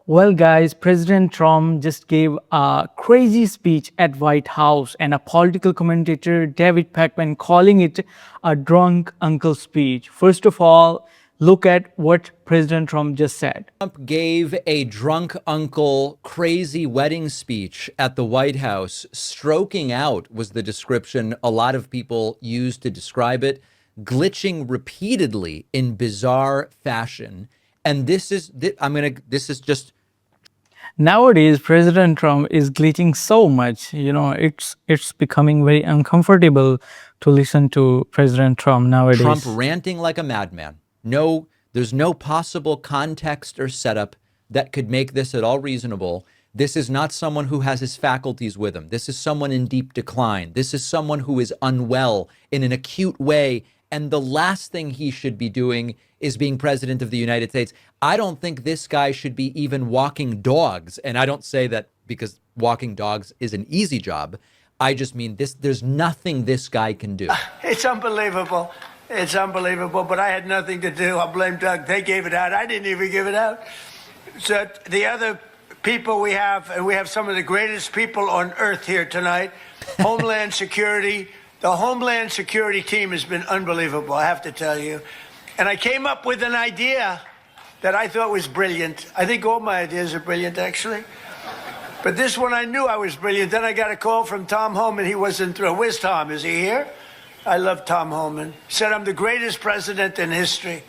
Well, guys, President Trump just gave a crazy speech at White House, and a political commentator, David Pakman, calling it a drunk uncle speech. First of all, look at what President Trump just said. Trump gave a drunk uncle crazy wedding speech at the White House. Stroking out was the description a lot of people used to describe it, glitching repeatedly in bizarre fashion. And this is just Nowadays, President Trump is glitching so much. It's becoming very uncomfortable to listen to President Trump nowadays. Trump ranting like a madman. There's no possible context or setup that could make this at all reasonable. This is not someone who has his faculties with him. This is someone in deep decline. This is someone who is unwell in an acute way. And the last thing he should be doing is being president of the United States. I don't think this guy should be even walking dogs. And I don't say that because walking dogs is an easy job. I just mean there's nothing this guy can do. It's unbelievable. It's unbelievable, but I had nothing to do. I blame Doug. They gave it out. I didn't even give it out. So the other people we have, and we have some of the greatest people on earth here tonight, Homeland Security. The Homeland Security team has been unbelievable, I have to tell you. And I came up with an idea that I thought was brilliant. I think all my ideas are brilliant, actually. But this one, I knew I was brilliant. Then I got a call from Tom Homan. He wasn't thrilled. Where's Tom? Is he here? I love Tom Homan. He said, I'm the greatest president in history.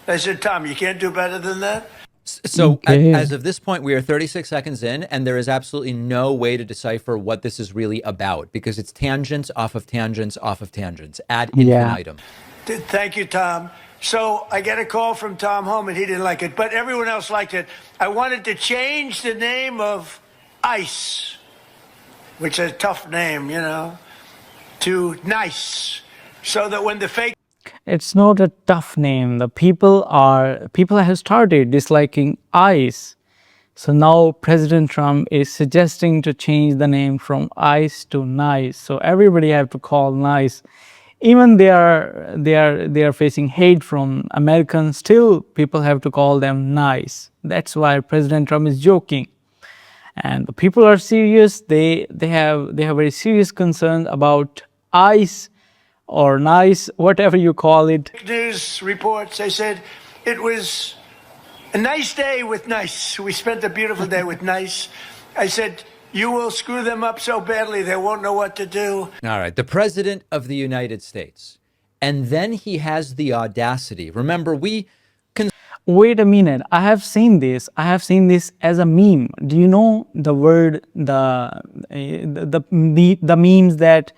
I said, Tom, you can't do better than that? So Okay. as of this point, we are 36 seconds in, and there is absolutely no way to decipher what this is really about because it's tangents off of tangents off of tangents ad infinitum. Thank you, Tom. So I get a call from Tom Homan. He didn't like it, but everyone else liked it. I wanted to change the name of ICE, which is a tough name, to NICE, so that when the fake It's not a tough name. The people have started disliking ICE. So now President Trump is suggesting to change the name from ICE to NICE. So everybody have to call NICE. Even they are facing hate from Americans. Still, people have to call them NICE. That's why President Trump is joking. And the people are serious. They have very serious concerns about ICE or NICE, whatever you call it. news reports, they said it was a nice day with NICE. We spent a beautiful day with NICE. I said, you will screw them up so badly they won't know what to do. All right, the president of the United States. And then he has the audacity. Remember, Wait a minute. I have seen this. I have seen this as a meme. Do you know the word, the memes that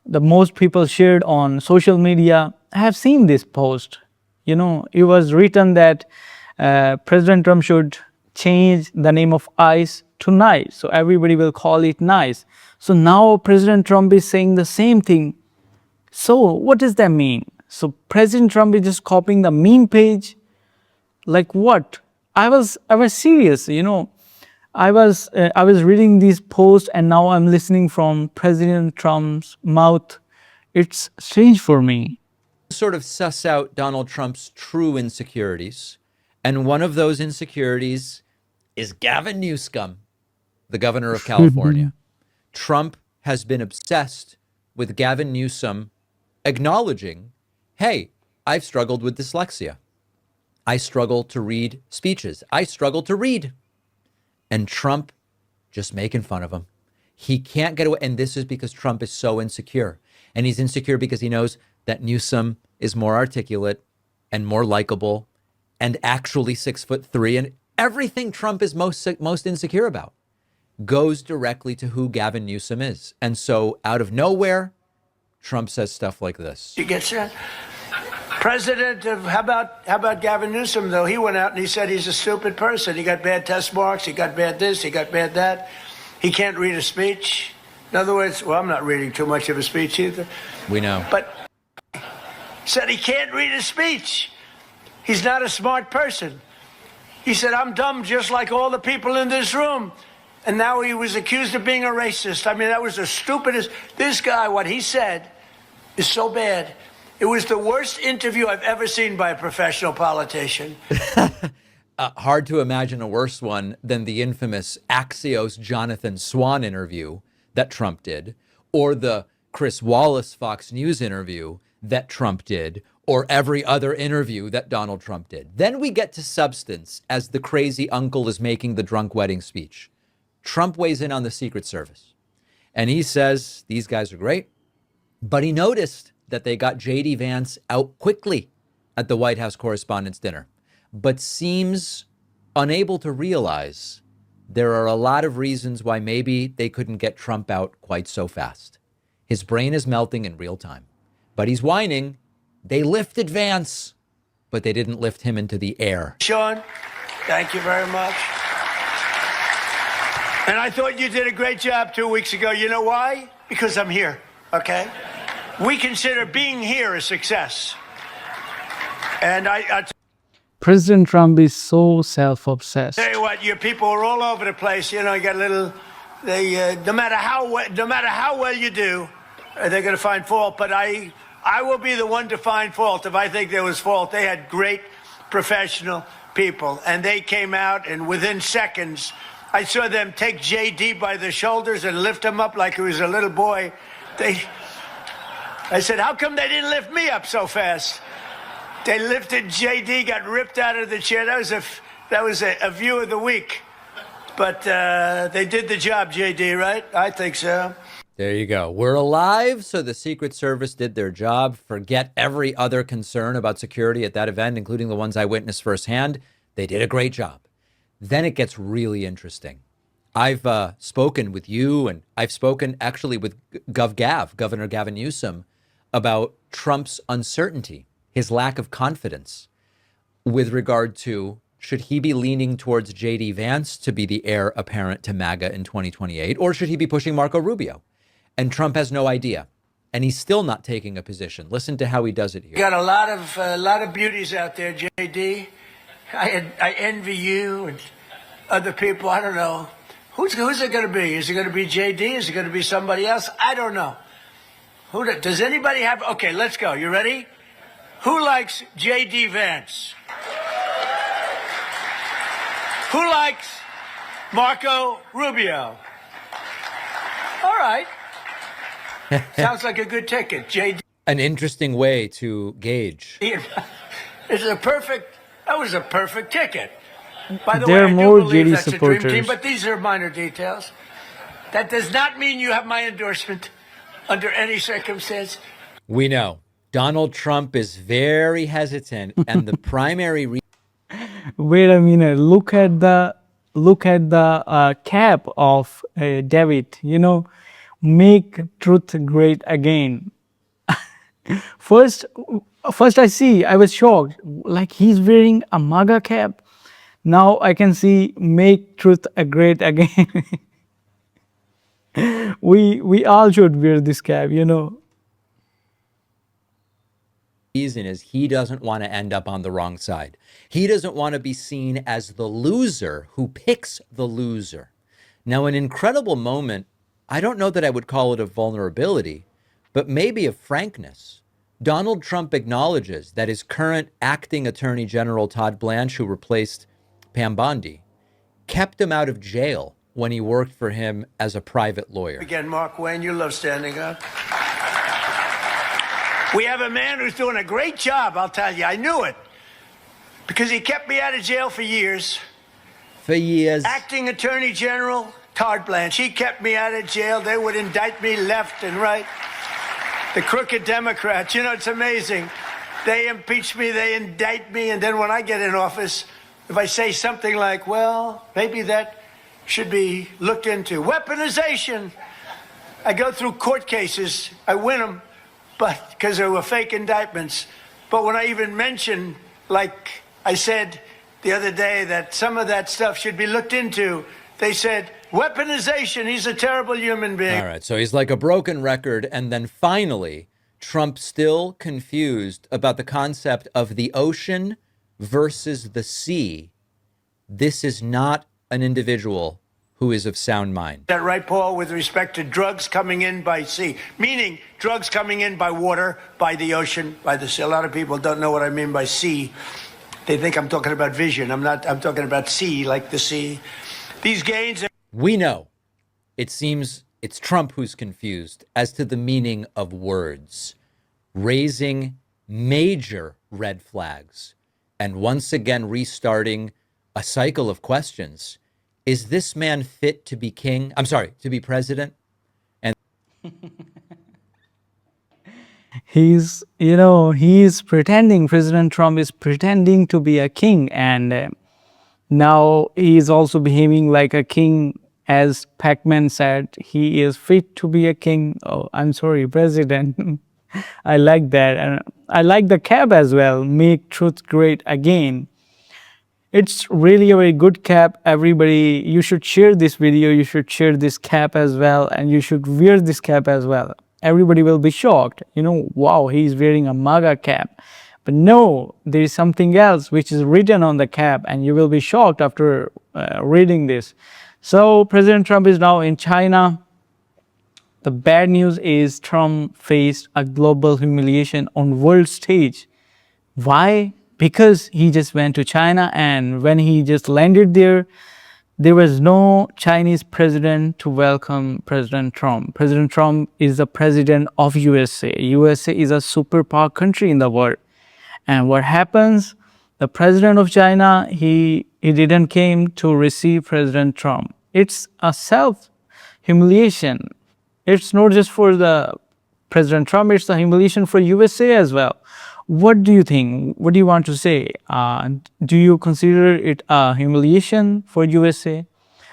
the most people shared on social media? I have seen this post. It was written that President Trump should change the name of ICE to NICE. So everybody will call it NICE. So now President Trump is saying the same thing. So what does that mean? So President Trump is just copying the meme page. Like what? I was serious, I was reading these posts and now I'm listening from President Trump's mouth. It's strange for me. sort of suss out Donald Trump's true insecurities. And one of those insecurities is Gavin Newsom, the governor of California. Trump has been obsessed with Gavin Newsom acknowledging, hey, I've struggled with dyslexia. I struggle to read speeches. I struggle to read. And Trump just making fun of him. He can't get away. And this is because Trump is so insecure. And he's insecure because he knows that Newsom is more articulate and more likable and actually 6'3". And everything Trump is most insecure about goes directly to who Gavin Newsom is. And so out of nowhere, Trump says stuff like this. You get that? President of, how about Gavin Newsom, though? He went out and he said he's a stupid person. He got bad test marks. He got bad this. He got bad that. He can't read a speech. In other words, well, I'm not reading too much of a speech either. We know. But said he can't read a speech. He's not a smart person. He said, I'm dumb just like all the people in this room. And now he was accused of being a racist. I mean, that was the stupidest. This guy, what he said is so bad. It was the worst interview I've ever seen by a professional politician. hard to imagine a worse one than the infamous Axios Jonathan Swan interview that Trump did, or the Chris Wallace Fox News interview that Trump did, or every other interview that Donald Trump did. Then we get to substance as the crazy uncle is making the drunk wedding speech. Trump weighs in on the Secret Service, and he says these guys are great, but he noticed that they got J.D. Vance out quickly at the White House Correspondents' Dinner, but seems unable to realize there are a lot of reasons why maybe they couldn't get Trump out quite so fast. His brain is melting in real time, but he's whining. They lifted Vance, but they didn't lift him into the air. Sean, thank you very much. And I thought you did a great job 2 weeks ago. You know why? Because I'm here, okay? We consider being here a success. And President Trump is so self-obsessed. tell you what, your people are all over the place. You know, you got a little. No matter how well you do, they're going to find fault. But I will be the one to find fault if I think there was fault. They had great professional people, and they came out, and within seconds, I saw them take JD by the shoulders and lift him up like he was a little boy. I said, how come they didn't lift me up so fast? They lifted JD, got ripped out of the chair. That was a view of the week. But they did the job, JD, right? I think so. There you go. We're alive, so the Secret Service did their job. Forget every other concern about security at that event, including the ones I witnessed firsthand. They did a great job. Then it gets really interesting. I've spoken with you, and I've spoken actually with Governor Gavin Newsom, about Trump's uncertainty, his lack of confidence with regard to should he be leaning towards J.D. Vance to be the heir apparent to MAGA in 2028, or should he be pushing Marco Rubio? And Trump has no idea, and he's still not taking a position. Listen to how he does it here. You got a lot of beauties out there, JD. I envy you and other people. I don't know. Who's it going to be? Is it going to be JD? Is it going to be somebody else? I don't know. Does anybody have? Okay, let's go. You ready? Who likes JD Vance? Who likes Marco Rubio? All right. Sounds like a good ticket, JD. An interesting way to gauge. That was a perfect ticket. By the There way, are I more do believe JD that's a dream team, supporters. but these are minor details. That does not mean you have my endorsement under any circumstance. We know Donald Trump is very hesitant, and the primary reason Wait a minute. Look at the cap of David. You know, make truth great again. First I was shocked. Like he's wearing a MAGA cap. Now I can see make truth great again. we all should wear this cap. You know. is he doesn't want to end up on the wrong side. He doesn't want to be seen as the loser who picks the loser. Now, an incredible moment, I don't know that I would call it a vulnerability, but maybe of frankness. Donald Trump acknowledges that his current acting Attorney General, Todd Blanche, who replaced Pam Bondi, kept him out of jail when he worked for him as a private lawyer. Again, Mark Wayne, you love standing up. We have a man who's doing a great job, I'll tell you. I knew it. Because he kept me out of jail for years. For years. Acting Attorney General Todd Blanche. He kept me out of jail. They would indict me left and right. The crooked Democrats. You know, it's amazing. They impeach me, they indict me, and then when I get in office, if I say something like, well, maybe that should be looked into. Weaponization. I go through court cases. I win them. But because there were fake indictments. But when I even mentioned, like I said the other day, that some of that stuff should be looked into, they said, weaponization, he's a terrible human being. All right, so he's like a broken record. And then finally, Trump still confused about the concept of the ocean versus the sea. This is not an individual who is of sound mind. That right, Paul, with respect to drugs coming in by sea, meaning drugs coming in by water, by the ocean, by the sea. A lot of people don't know what I mean by sea. They think I'm talking about vision. I'm not. I'm talking about sea, like the sea. These gains. We know it seems it's Trump who's confused as to the meaning of words, raising major red flags and once again restarting a cycle of questions. Is this man fit to be king? I'm sorry, to be president? And he's pretending, President Trump is pretending to be a king, and now he is also behaving like a king. As Pac-Man said, he is fit to be a king. Oh, I'm sorry, president. I like that. And I like the cap as well. Make truth great again. It's really a very good cap. Everybody, you should share this video. You should share this cap as well. And you should wear this cap as well. Everybody will be shocked. Wow, he's wearing a MAGA cap. But no, there is something else which is written on the cap. And you will be shocked after reading this. So President Trump is now in China. The bad news is Trump faced a global humiliation on world stage. Why? Because he just went to China, and when he just landed there, there was no Chinese president to welcome President Trump. President Trump is the president of USA. USA is a superpower country in the world. And what happens? The president of China, he didn't came to receive President Trump. It's a self-humiliation. It's not just for the President Trump, it's a humiliation for USA as well. What do you think? What do you want to say? Do you consider it a humiliation for USA?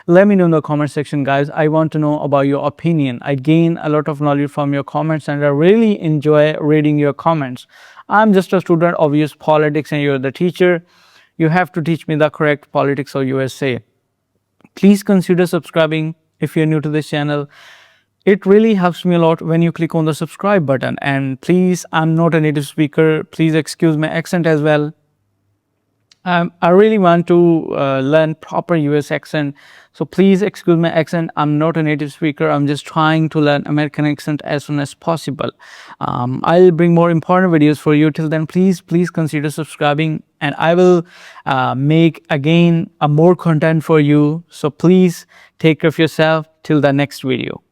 Let me know in the comment section, guys. I want to know about your opinion. I gain a lot of knowledge from your comments, and I really enjoy reading your comments. I'm just a student of US politics, and you're the teacher. You have to teach me the correct politics of USA. Please consider subscribing if you're new to this channel. It really helps me a lot when you click on the subscribe button. And please, I'm not a native speaker. Please excuse my accent as well. I really want to learn proper US accent. So please excuse my accent. I'm not a native speaker. I'm just trying to learn American accent as soon as possible. I'll bring more important videos for you. Till then, please consider subscribing. And I will make again more content for you. So please take care of yourself till the next video.